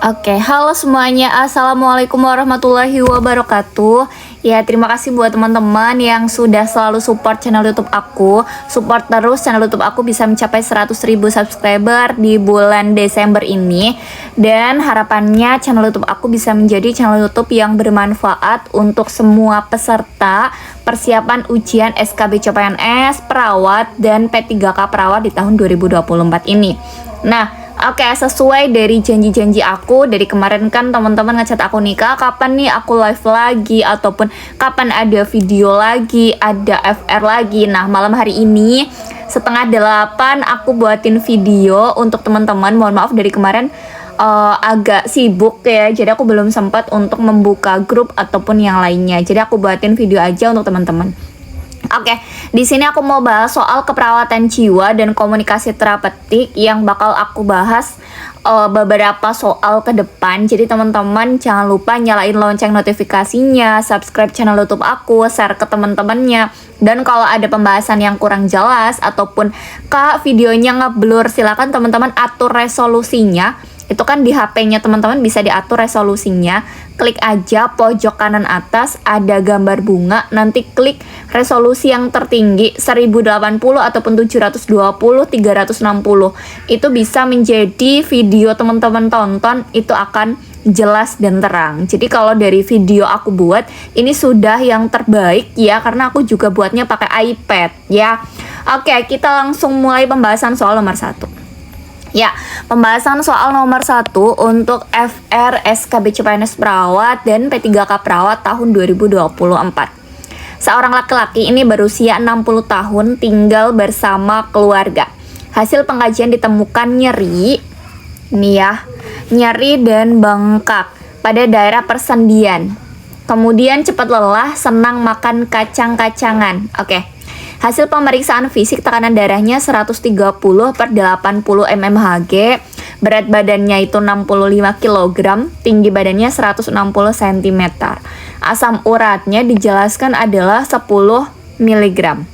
Oke, halo semuanya. Assalamualaikum warahmatullahi wabarakatuh. Ya, terima kasih buat teman-teman yang sudah selalu support channel YouTube aku. Support terus channel YouTube aku bisa mencapai 100.000 subscriber di bulan Desember ini. Dan harapannya channel YouTube aku bisa menjadi channel YouTube yang bermanfaat untuk semua peserta persiapan ujian SKB CPNS, perawat, dan P3K perawat di tahun 2024 ini. Nah, oke, sesuai dari janji-janji aku dari kemarin kan teman-teman ngechat aku nih, Kak, kapan nih aku live lagi ataupun kapan ada video lagi, ada FR lagi. Nah, malam hari ini setengah 8 aku buatin video untuk teman-teman. Mohon maaf dari kemarin agak sibuk ya, jadi aku belum sempat untuk membuka grup ataupun yang lainnya. Jadi aku buatin video aja untuk teman-teman. Oke, di sini aku mau bahas soal keperawatan jiwa dan komunikasi terapeutik yang bakal aku bahas beberapa soal ke depan. Jadi teman-teman jangan lupa nyalain lonceng notifikasinya, subscribe channel YouTube aku, share ke teman-temannya. Dan kalau ada pembahasan yang kurang jelas ataupun Kak videonya ngeblur, silakan teman-teman atur resolusinya. Itu kan di HP-nya teman-teman bisa diatur resolusinya. Klik aja pojok kanan atas ada gambar bunga, nanti klik resolusi yang tertinggi 1080 ataupun 720 360. Itu bisa menjadi video teman-teman tonton, itu akan jelas dan terang. Jadi kalau dari video aku buat ini sudah yang terbaik ya, karena aku juga buatnya pakai iPad ya. Oke, kita langsung mulai pembahasan soal nomor 1. Ya, pembahasan soal nomor 1 untuk FR SKB CPNS perawat dan P3K perawat tahun 2024. Seorang laki-laki ini berusia 60 tahun tinggal bersama keluarga. Hasil pengkajian ditemukan nyeri, nih ya, nyeri dan bengkak pada daerah persendian. Kemudian cepat lelah, senang makan kacang-kacangan. Oke. Hasil pemeriksaan fisik tekanan darahnya 130/80 mmHg, berat badannya itu 65 kg, tinggi badannya 160 cm. Asam uratnya dijelaskan adalah 10 mg.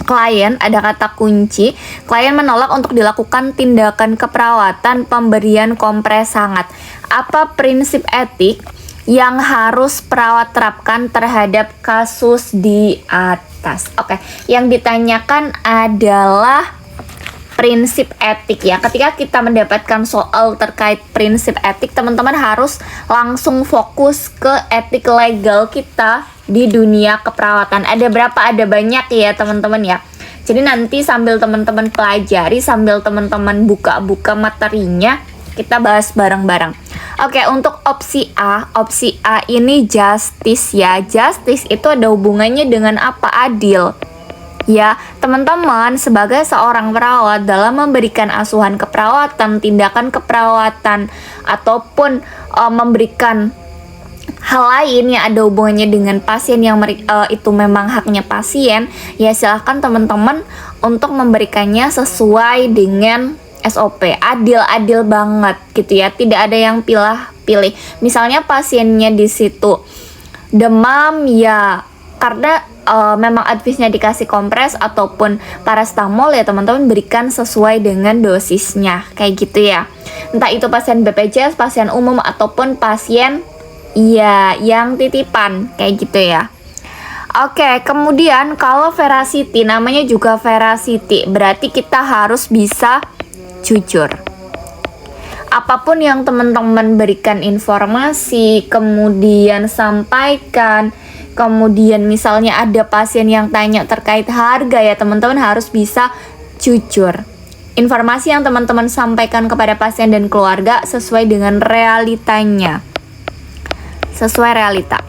Klien, ada kata kunci, klien menolak untuk dilakukan tindakan keperawatan pemberian kompres hangat. Apa prinsip etik yang harus perawat terapkan terhadap kasus di atas? Oke, yang ditanyakan adalah prinsip etik ya. Ketika kita mendapatkan soal terkait prinsip etik, teman-teman harus langsung fokus ke etik legal kita di dunia keperawatan. Ada berapa? Ada banyak ya teman-teman ya. Jadi nanti sambil teman-teman pelajari, sambil teman-teman buka-buka materinya, kita bahas bareng-bareng. Oke, untuk opsi A ini justice ya. Justice itu ada hubungannya dengan apa? Adil. Ya, teman-teman sebagai seorang perawat dalam memberikan asuhan keperawatan, tindakan keperawatan ataupun memberikan hal lain yang ada hubungannya dengan pasien yang itu memang haknya pasien, ya silahkan teman-teman untuk memberikannya sesuai dengan SOP, adil banget gitu ya, tidak ada yang pilih. Misalnya pasiennya di situ demam ya, karena memang advisnya dikasih kompres ataupun paracetamol ya teman-teman berikan sesuai dengan dosisnya kayak gitu ya. Entah itu pasien BPJS, pasien umum ataupun pasien ya yang titipan kayak gitu ya. Oke, kemudian kalau veracity, namanya juga veracity, berarti kita harus bisa jujur. Apapun yang teman-teman berikan informasi, kemudian sampaikan, kemudian misalnya ada pasien yang tanya terkait harga ya, teman-teman harus bisa jujur. Informasi yang teman-teman sampaikan kepada pasien dan keluarga sesuai dengan realitanya. Sesuai realita.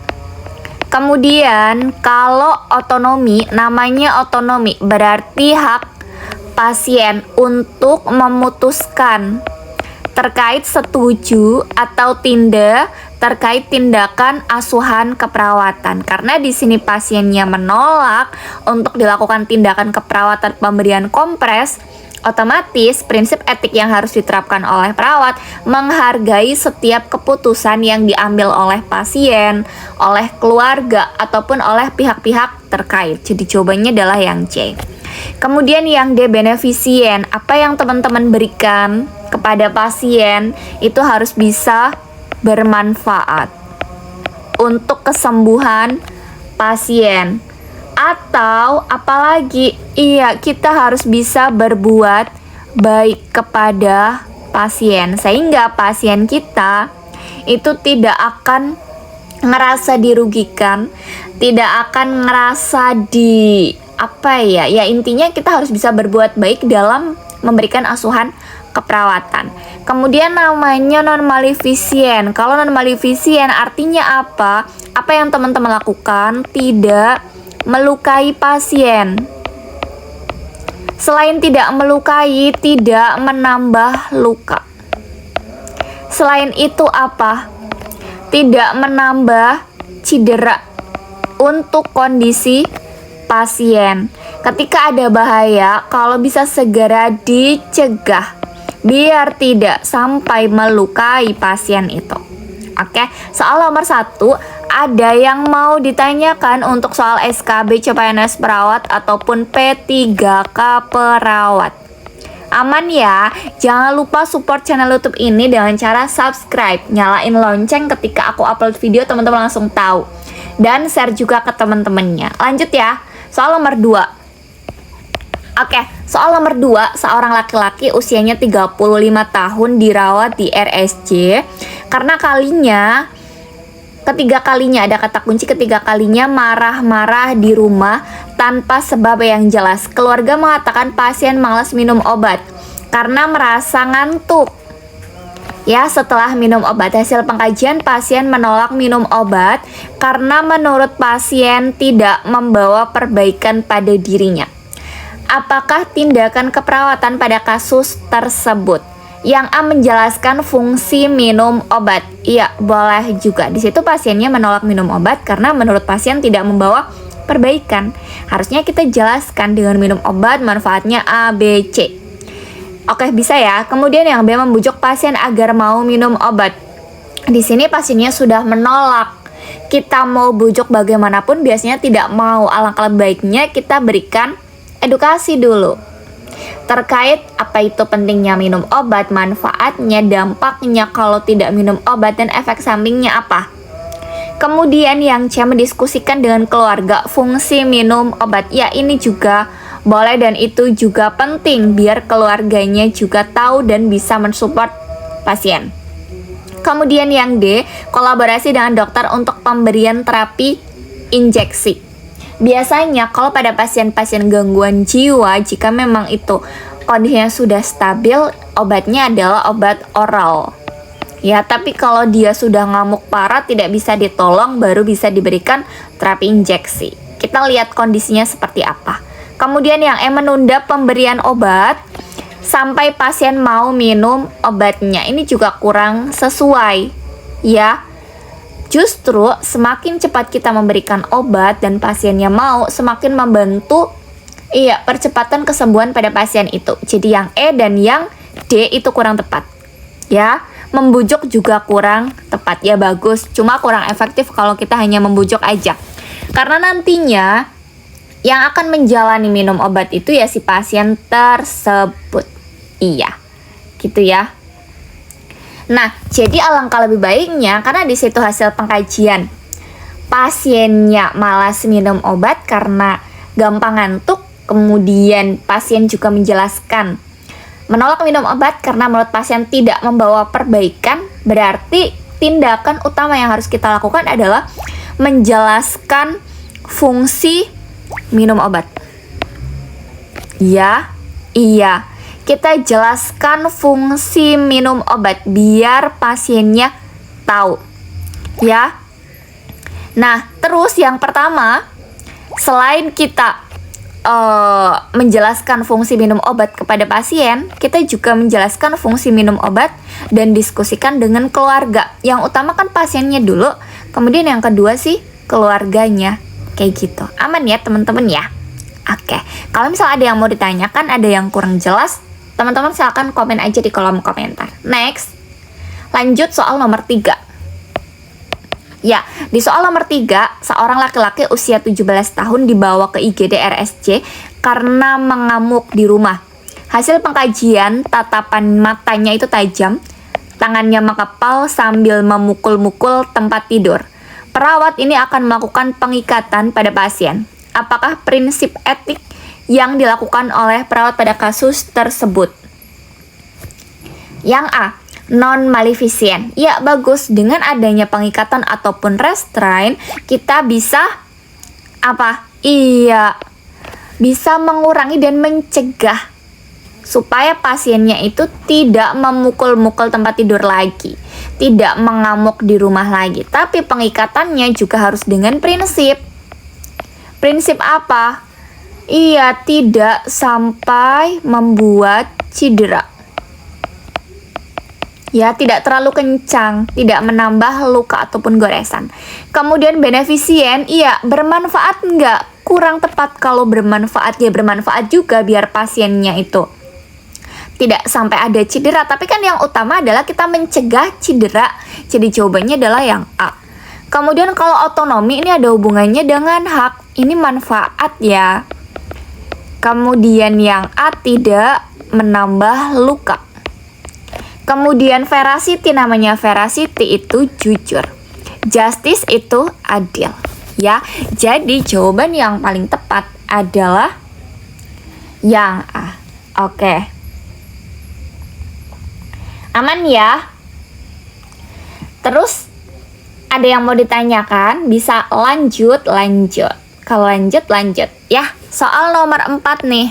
Kemudian kalau otonomi, namanya otonomi, berarti hak pasien untuk memutuskan terkait setuju atau tidak terkait tindakan asuhan keperawatan. Karena di sini pasiennya menolak untuk dilakukan tindakan keperawatan pemberian kompres, otomatis prinsip etik yang harus diterapkan oleh perawat menghargai setiap keputusan yang diambil oleh pasien, oleh keluarga ataupun oleh pihak-pihak terkait. Jadi jawabannya adalah yang C. Kemudian yang D, beneficient. Apa yang teman-teman berikan kepada pasien itu harus bisa bermanfaat untuk kesembuhan pasien. Atau apalagi, iya, kita harus bisa berbuat baik kepada pasien sehingga pasien kita itu tidak akan ngerasa dirugikan, tidak akan ngerasa ya intinya kita harus bisa berbuat baik dalam memberikan asuhan keperawatan. Kemudian namanya non malefisien. Kalau non malefisien artinya apa? Apa yang teman-teman lakukan tidak melukai pasien. Selain tidak melukai, tidak menambah luka. Selain itu apa? Tidak menambah cedera untuk kondisi pasien. Ketika ada bahaya, kalau bisa segera dicegah biar tidak sampai melukai pasien itu. Oke, soal nomor 1, ada yang mau ditanyakan untuk soal SKB CPNS perawat ataupun P3K perawat. Aman ya, jangan lupa support channel YouTube ini dengan cara subscribe, nyalain lonceng ketika aku upload video, teman-teman langsung tahu. Dan share juga ke teman-temannya. Lanjut ya, soal nomor 2. Oke, soal nomor 2, seorang laki-laki usianya 35 tahun dirawat di RSJ karena ketiga kalinya ada kata kunci, ketiga kalinya marah-marah di rumah tanpa sebab yang jelas. Keluarga mengatakan pasien malas minum obat karena merasa ngantuk. Ya, setelah minum obat, hasil pengkajian pasien menolak minum obat karena menurut pasien tidak membawa perbaikan pada dirinya. Apakah tindakan keperawatan pada kasus tersebut? Yang A menjelaskan fungsi minum obat. Iya, boleh juga. Di situ pasiennya menolak minum obat karena menurut pasien tidak membawa perbaikan. Harusnya kita jelaskan dengan minum obat manfaatnya A, B, C. Oke, bisa ya. Kemudian yang B membujuk pasien agar mau minum obat. Di sini pasiennya sudah menolak. Kita mau bujuk bagaimanapun biasanya tidak mau. Alangkah baiknya kita berikan edukasi dulu terkait apa itu pentingnya minum obat, manfaatnya, dampaknya kalau tidak minum obat, dan efek sampingnya apa. Kemudian yang C mendiskusikan dengan keluarga fungsi minum obat. Ya, ini juga boleh dan itu juga penting biar keluarganya juga tahu dan bisa mensupport pasien. Kemudian yang D, kolaborasi dengan dokter untuk pemberian terapi injeksi. Biasanya kalau pada pasien-pasien gangguan jiwa, jika memang itu kondisinya sudah stabil, obatnya adalah obat oral. Ya, tapi kalau dia sudah ngamuk parah, tidak bisa ditolong, baru bisa diberikan terapi injeksi. Kita lihat kondisinya seperti apa. Kemudian yang E menunda pemberian obat sampai pasien mau minum obatnya. Ini juga kurang sesuai. Ya, justru semakin cepat kita memberikan obat dan pasiennya mau, semakin membantu percepatan kesembuhan pada pasien itu. Jadi yang E dan yang D itu kurang tepat. Ya, membujuk juga kurang tepat. Ya bagus, cuma kurang efektif kalau kita hanya membujuk aja. Karena nantinya yang akan menjalani minum obat itu ya si pasien tersebut. Iya, gitu ya. Nah, jadi alangkah lebih baiknya karena di situ hasil pengkajian pasiennya malas minum obat karena gampang ngantuk, kemudian pasien juga menjelaskan menolak minum obat karena menurut pasien tidak membawa perbaikan, berarti tindakan utama yang harus kita lakukan adalah menjelaskan fungsi minum obat. Ya, iya. Kita jelaskan fungsi minum obat biar pasiennya tahu. Ya. Nah, terus yang pertama, selain kita menjelaskan fungsi minum obat kepada pasien, kita juga menjelaskan fungsi minum obat dan diskusikan dengan keluarga. Yang utama kan pasiennya dulu, kemudian yang kedua sih keluarganya. Kayak gitu. Aman ya teman-teman ya? Oke. Kalau misalnya ada yang mau ditanyakan, ada yang kurang jelas, teman-teman silahkan komen aja di kolom komentar. Next, lanjut soal nomor 3. Ya, di soal nomor 3, seorang laki-laki usia 17 tahun dibawa ke IGD RSJ karena mengamuk di rumah. Hasil pengkajian, tatapan matanya itu tajam, tangannya mengepal sambil memukul-mukul tempat tidur. Perawat ini akan melakukan pengikatan pada pasien. Apakah prinsip etik yang dilakukan oleh perawat pada kasus tersebut? Yang A, non-maleficent. Ya, bagus. Dengan adanya pengikatan ataupun restrain, kita bisa apa? Iya, bisa mengurangi dan mencegah supaya pasiennya itu tidak memukul-mukul tempat tidur lagi, tidak mengamuk di rumah lagi. Tapi pengikatannya juga harus dengan prinsip. Prinsip apa? Iya, tidak sampai membuat cedera. Ya, tidak terlalu kencang, tidak menambah luka ataupun goresan. Kemudian beneficient, iya, bermanfaat enggak? Kurang tepat. Kalau bermanfaat, ya bermanfaat juga biar pasiennya itu tidak sampai ada cedera. Tapi kan yang utama adalah kita mencegah cedera. Jadi jawabannya adalah yang A. Kemudian kalau otonomi ini ada hubungannya dengan hak. Ini manfaat ya. Kemudian yang A, tidak menambah luka. Kemudian veracity, namanya veracity itu jujur. Justice itu adil. Ya, jadi jawaban yang paling tepat adalah yang A. Oke. Aman ya? Terus ada yang mau ditanyakan? Bisa lanjut. Kalau lanjut ya. Soal nomor 4 nih.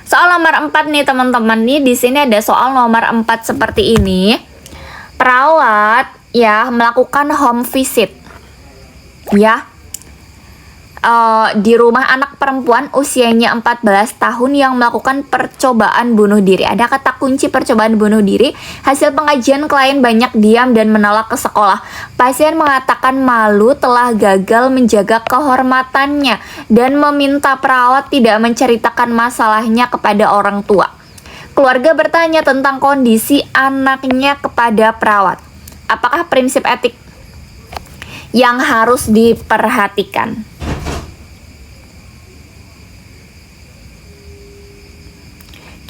Soal nomor 4 nih teman-teman, nih di sini ada soal nomor 4 seperti ini. Perawat ya melakukan home visit. Ya. Di rumah anak perempuan usianya 14 tahun yang melakukan percobaan bunuh diri. Ada kata kunci percobaan bunuh diri. Hasil pengkajian, klien banyak diam dan menolak ke sekolah. Pasien mengatakan malu telah gagal menjaga kehormatannya dan meminta perawat tidak menceritakan masalahnya kepada orang tua. Keluarga bertanya tentang kondisi anaknya kepada perawat. Apakah prinsip etik yang harus diperhatikan?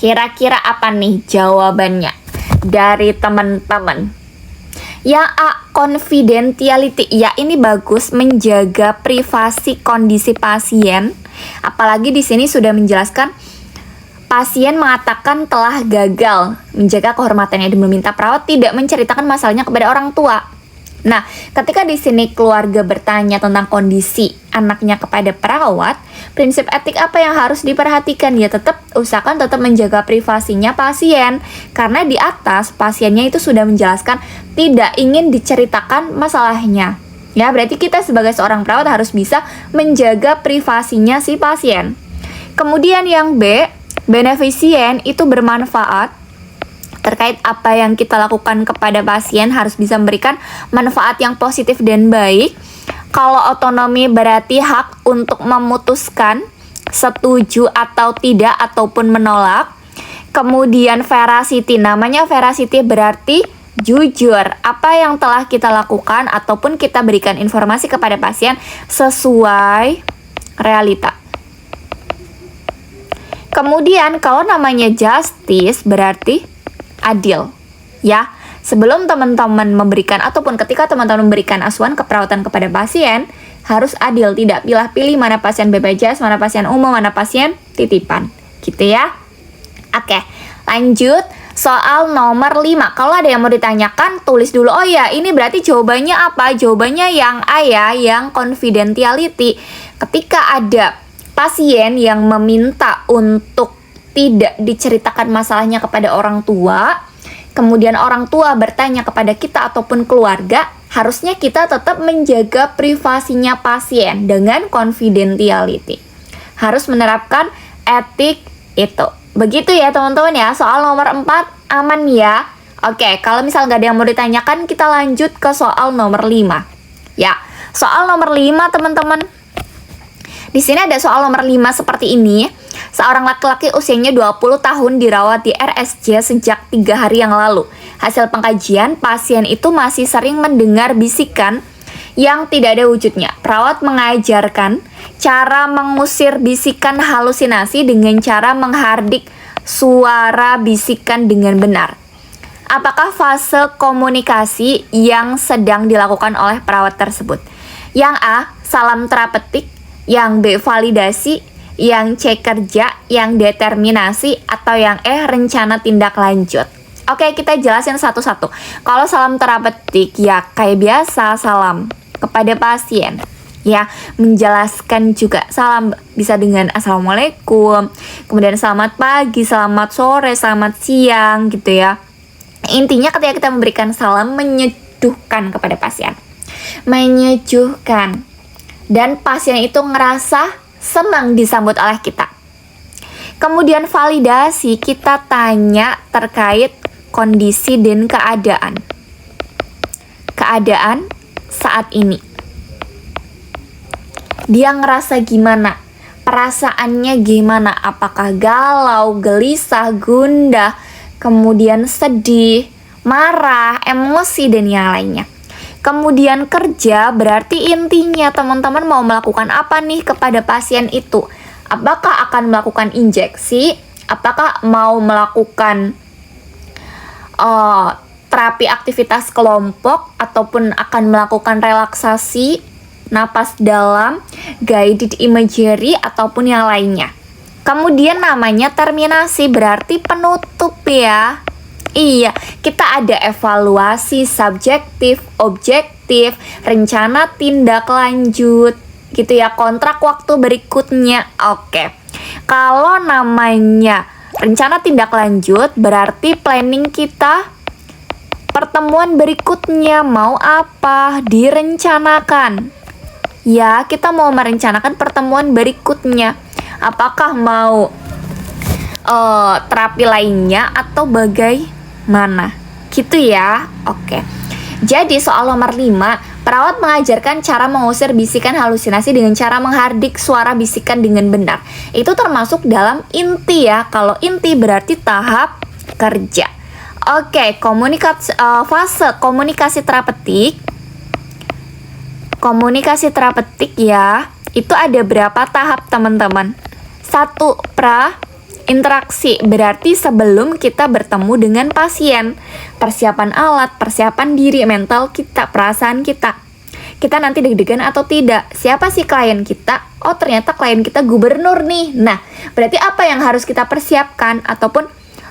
Kira-kira apa nih jawabannya dari teman-teman? Yang A, confidentiality. Ya, ini bagus, menjaga privasi kondisi pasien. Apalagi di sini sudah menjelaskan pasien mengatakan telah gagal menjaga kehormatannya dan meminta perawat tidak menceritakan masalahnya kepada orang tua. Nah, ketika di sini keluarga bertanya tentang kondisi anaknya kepada perawat, prinsip etik apa yang harus diperhatikan? Ya tetap usahakan tetap menjaga privasinya pasien. Karena di atas pasiennya itu sudah menjelaskan tidak ingin diceritakan masalahnya. Ya, berarti kita sebagai seorang perawat harus bisa menjaga privasinya si pasien. Kemudian yang B, beneficient itu bermanfaat. Terkait apa yang kita lakukan kepada pasien harus bisa memberikan manfaat yang positif dan baik. Kalau otonomi berarti hak untuk memutuskan setuju atau tidak ataupun menolak. Kemudian veracity, namanya veracity berarti jujur. Apa yang telah kita lakukan ataupun kita berikan informasi kepada pasien sesuai realita. Kemudian kalau namanya justice berarti adil, ya. Sebelum teman-teman memberikan ataupun ketika teman-teman memberikan asuhan keperawatan kepada pasien, harus adil, tidak pilih-pilih mana pasien BPJS, mana pasien umum, mana pasien titipan, gitu ya. Oke, lanjut soal nomor 5. Kalau ada yang mau ditanyakan, tulis dulu. Oh ya, ini berarti jawabannya apa? Jawabannya yang A ya, yang confidentiality. Ketika ada pasien yang meminta untuk tidak diceritakan masalahnya kepada orang tua, kemudian orang tua bertanya kepada kita ataupun keluarga, harusnya kita tetap menjaga privasinya pasien dengan confidentiality. Harus menerapkan etik itu. Begitu ya teman-teman ya, soal nomor 4 aman ya. Oke, kalau misal nggak ada yang mau ditanyakan, kita lanjut ke soal nomor 5. Ya, soal nomor 5 teman-teman. Di sini ada soal nomor 5 seperti ini. Seorang laki-laki usianya 20 tahun dirawat di RSJ sejak 3 hari yang lalu. Hasil pengkajian, pasien itu masih sering mendengar bisikan yang tidak ada wujudnya. Perawat mengajarkan cara mengusir bisikan halusinasi dengan cara menghardik suara bisikan dengan benar? Apakah fase komunikasi yang sedang dilakukan oleh perawat tersebut? Yang A, salam terapeutik. Yang B, validasi. Yang C, kerja. Yang D, determinasi. Atau yang E, rencana tindak lanjut. Oke, kita jelasin satu-satu. Kalau salam terapeutik, ya kayak biasa salam kepada pasien. Ya, menjelaskan juga salam bisa dengan assalamualaikum, kemudian selamat pagi, selamat sore, selamat siang gitu ya. Intinya ketika kita memberikan salam menyejuhkan kepada pasien. Menyejuhkan. Dan pasien itu ngerasa senang disambut oleh kita. Kemudian validasi, kita tanya terkait kondisi dan keadaan. Keadaan saat ini. Dia ngerasa gimana? Perasaannya gimana? Apakah galau, gelisah, gundah, kemudian sedih, marah, emosi, dan yang lainnya. Kemudian kerja, berarti intinya teman-teman mau melakukan apa nih kepada pasien itu? Apakah akan melakukan injeksi? Apakah mau melakukan terapi aktivitas kelompok? Ataupun akan melakukan relaksasi, napas dalam, guided imagery, ataupun yang lainnya. Kemudian namanya terminasi, berarti penutup ya. Iya, kita ada evaluasi subjektif, objektif, rencana tindak lanjut, gitu ya, kontrak waktu berikutnya. Oke. Kalau namanya rencana tindak lanjut, berarti planning kita, pertemuan berikutnya mau apa, direncanakan. Ya, kita mau merencanakan pertemuan berikutnya. Apakah mau terapi lainnya atau bagaimana? Gitu ya. Oke. Jadi soal nomor 5, perawat mengajarkan cara mengusir bisikan halusinasi dengan cara menghardik suara bisikan dengan benar. Itu termasuk dalam inti ya. Kalau inti berarti tahap kerja. Oke, fase komunikasi terapeutik. Komunikasi terapeutik ya, itu ada berapa tahap teman-teman? 1, interaksi, berarti sebelum kita bertemu dengan pasien. Persiapan alat, persiapan diri, mental kita, perasaan kita. Kita nanti deg-degan atau tidak? Siapa sih klien kita? Oh, ternyata klien kita gubernur nih. Nah, berarti apa yang harus kita persiapkan? Ataupun,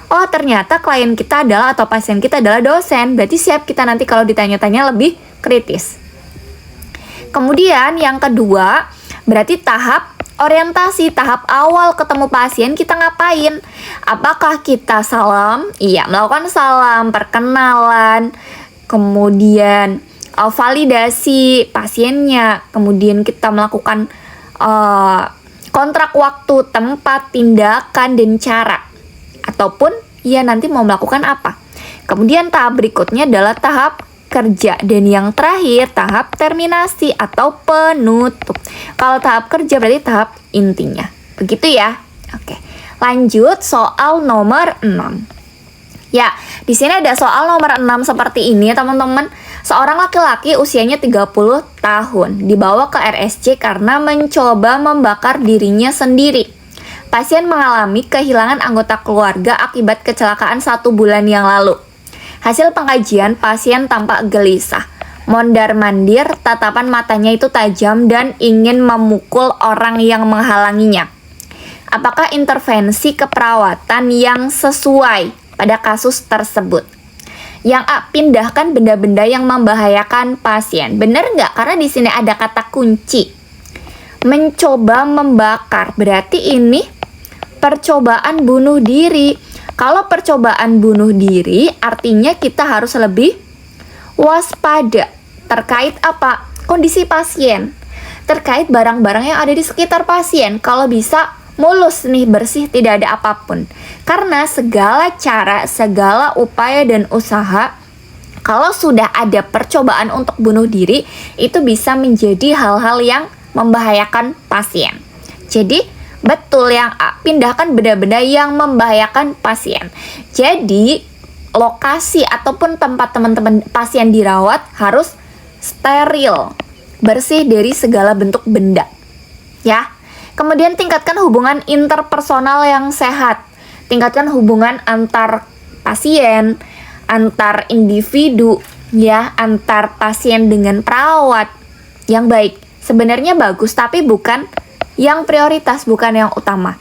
oh ternyata klien kita adalah atau pasien kita adalah dosen. Berarti siap kita nanti kalau ditanya-tanya lebih kritis. Kemudian yang kedua, berarti tahap orientasi, tahap awal ketemu pasien kita ngapain? Apakah kita salam? Iya, melakukan salam, perkenalan, kemudian validasi pasiennya, kemudian kita melakukan kontrak waktu, tempat, tindakan, dan cara. Ataupun ya nanti mau melakukan apa. Kemudian tahap berikutnya adalah tahap kerja, dan yang terakhir tahap terminasi atau penutup. Kalau tahap kerja berarti tahap intinya. Begitu ya. Oke. Lanjut soal nomor 6. Ya, di sini ada soal nomor 6 seperti ini, teman-teman. Seorang laki-laki usianya 30 tahun dibawa ke RSC karena mencoba membakar dirinya sendiri. Pasien mengalami kehilangan anggota keluarga akibat kecelakaan 1 bulan yang lalu. Hasil pengkajian, pasien tampak gelisah, mondar-mandir, tatapan matanya itu tajam dan ingin memukul orang yang menghalanginya. Apakah intervensi keperawatan yang sesuai pada kasus tersebut? Yang A, pindahkan benda-benda yang membahayakan pasien. Benar nggak? Karena di sini ada kata kunci. Mencoba membakar, berarti ini percobaan bunuh diri. Kalau percobaan bunuh diri, artinya kita harus lebih waspada terkait apa? Kondisi pasien, terkait barang-barang yang ada di sekitar pasien. Kalau bisa mulus nih, bersih, tidak ada apapun. Karena segala cara, segala upaya dan usaha, kalau sudah ada percobaan untuk bunuh diri, itu bisa menjadi hal-hal yang membahayakan pasien. Jadi betul yang A, pindahkan benda-benda yang membahayakan pasien. Jadi, lokasi ataupun tempat teman-teman pasien dirawat harus steril, bersih dari segala bentuk benda. Ya. Kemudian tingkatkan hubungan interpersonal yang sehat. tingkatkan hubungan antar pasien, antar individu, ya, antar pasien dengan perawat yang baik. Sebenarnya bagus, tapi bukan yang prioritas, bukan yang utama.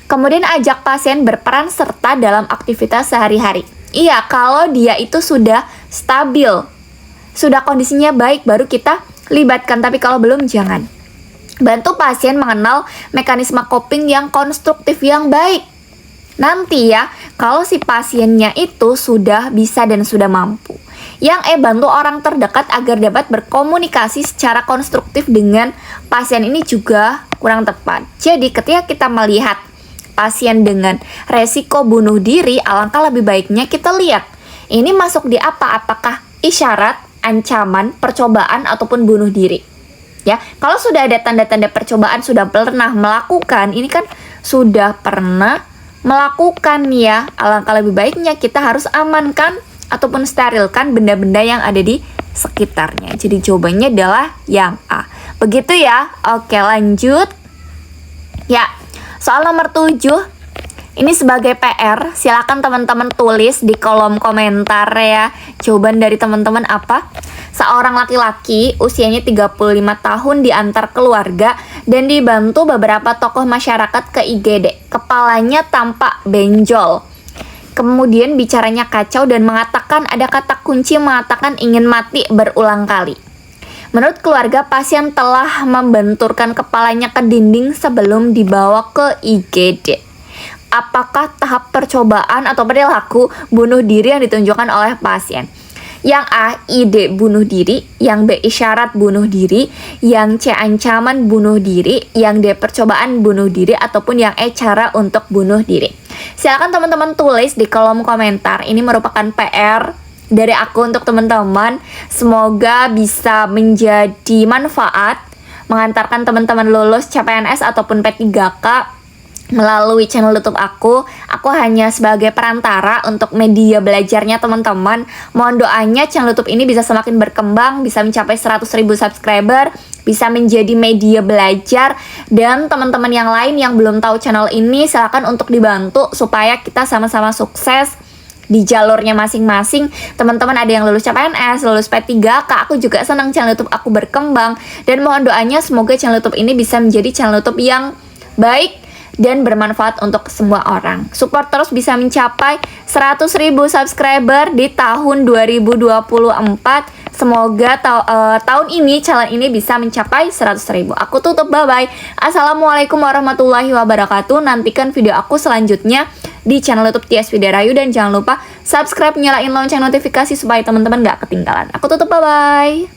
Kemudian ajak pasien berperan serta dalam aktivitas sehari-hari. Iya, kalau dia itu sudah stabil, sudah kondisinya baik, baru kita libatkan. Tapi kalau belum, jangan. Bantu pasien mengenal mekanisme coping yang konstruktif, yang baik. Nanti ya, kalau si pasiennya itu sudah bisa dan sudah mampu, bantu orang terdekat agar dapat berkomunikasi secara konstruktif dengan pasien ini juga kurang tepat. Jadi ketika kita melihat pasien dengan resiko bunuh diri, alangkah lebih baiknya kita lihat ini masuk di apa, apakah isyarat, ancaman, percobaan, ataupun bunuh diri. Ya, kalau sudah ada tanda-tanda percobaan, sudah pernah melakukan, ini kan sudah pernah melakukan ya, alangkah lebih baiknya kita harus amankan ataupun sterilkan benda-benda yang ada di sekitarnya. Jadi jawabannya adalah yang A. Begitu ya. Oke, lanjut. Ya, soal nomor 7. Ini sebagai PR, silakan teman-teman tulis di kolom komentar ya. Jawaban dari teman-teman apa? Seorang laki-laki usianya 35 tahun diantar keluarga dan dibantu beberapa tokoh masyarakat ke IGD. Kepalanya tampak benjol. Kemudian bicaranya kacau dan mengatakan ada kata kunci mengatakan ingin mati berulang kali. Menurut keluarga, pasien telah membenturkan kepalanya ke dinding sebelum dibawa ke IGD. Apakah tahap percobaan atau perilaku bunuh diri yang ditunjukkan oleh pasien? Yang A, ide bunuh diri. Yang B, isyarat bunuh diri. Yang C, ancaman bunuh diri. Yang D, percobaan bunuh diri. Ataupun yang E, cara untuk bunuh diri. Silakan teman-teman tulis di kolom komentar. Ini merupakan PR dari aku untuk teman-teman. Semoga bisa menjadi manfaat, mengantarkan teman-teman lulus CPNS ataupun P3K melalui channel YouTube aku. Aku hanya sebagai perantara untuk media belajarnya teman-teman. Mohon doanya channel YouTube ini bisa semakin berkembang, bisa mencapai 100.000 subscriber, bisa menjadi media belajar. Dan teman-teman yang lain yang belum tahu channel ini, silakan untuk dibantu supaya kita sama-sama sukses di jalurnya masing-masing. Teman-teman ada yang lulus CPNS, lulus P3K, aku juga senang channel YouTube aku berkembang. Dan mohon doanya semoga channel YouTube ini bisa menjadi channel YouTube yang baik dan bermanfaat untuk semua orang. Support terus bisa mencapai 100.000 subscriber di tahun 2024. Semoga tahun ini, channel ini bisa mencapai 100.000. Aku tutup, bye-bye. Assalamualaikum warahmatullahi wabarakatuh. Nantikan video aku selanjutnya di channel YouTube Tias Widarayu. Dan jangan lupa subscribe, nyalain lonceng notifikasi supaya teman-teman gak ketinggalan. Aku tutup, bye-bye.